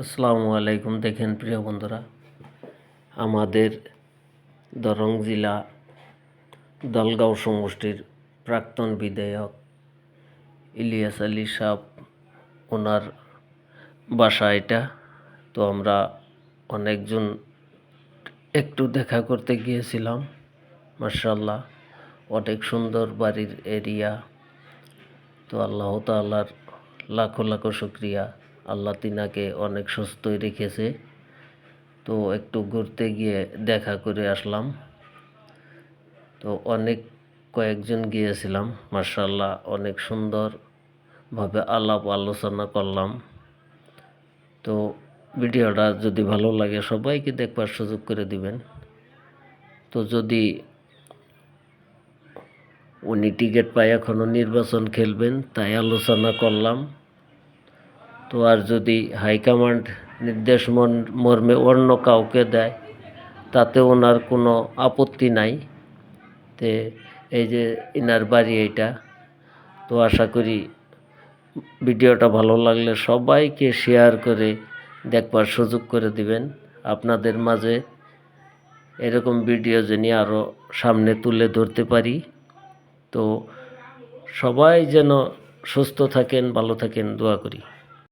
আসসালামু আলাইকুম। দেখেন প্রিয় বন্ধুরা, আমাদের দরং জেলা দলগাঁও সমষ্টির প্রাক্তন বিধায়ক ইলিয়াস আলী সাহেব, ওনার বাসা এটা। তো আমরা অনেকজন একটু দেখা করতে গিয়েছিলাম। মাশাআল্লাহ, অনেক সুন্দর বাড়ির এরিয়া। তো আল্লাহ তাআলার লাখো লাখো শুকরিয়া, আল্লাহ তিনাকে অনেক সুস্থই রেখেছে। তো একটু ঘুরতে গিয়ে দেখা করে আসলাম। তো কয়েকজন গিয়েছিলাম, মাশাআল্লাহ অনেক সুন্দরভাবে আলাপ আলোচনা করলাম। তো ভিডিওটা যদি ভালো লাগে সবাইকে দেখবার সুযোগ করে দিবেন। তো যদি উনি টিকিট পায় এখনও নির্বাচন খেলবেন, তাই আলোচনা করলাম। তো আর যদি হাইকমান্ড নির্দেশ মর্মে অন্য কাউকে দেয়, তাতে ওনার কোনো আপত্তি নাই। তে এই যে ইনার বাড়ি এইটা। তো আশা করি ভিডিওটা ভালো লাগলে সবাইকে শেয়ার করে দেখবার সুযোগ করে দিবেন। আপনাদের মাঝে এরকম ভিডিও যেন আরও সামনে তুলে ধরতে পারি। তো সবাই যেন সুস্থ থাকেন, ভালো থাকেন, দোয়া করি।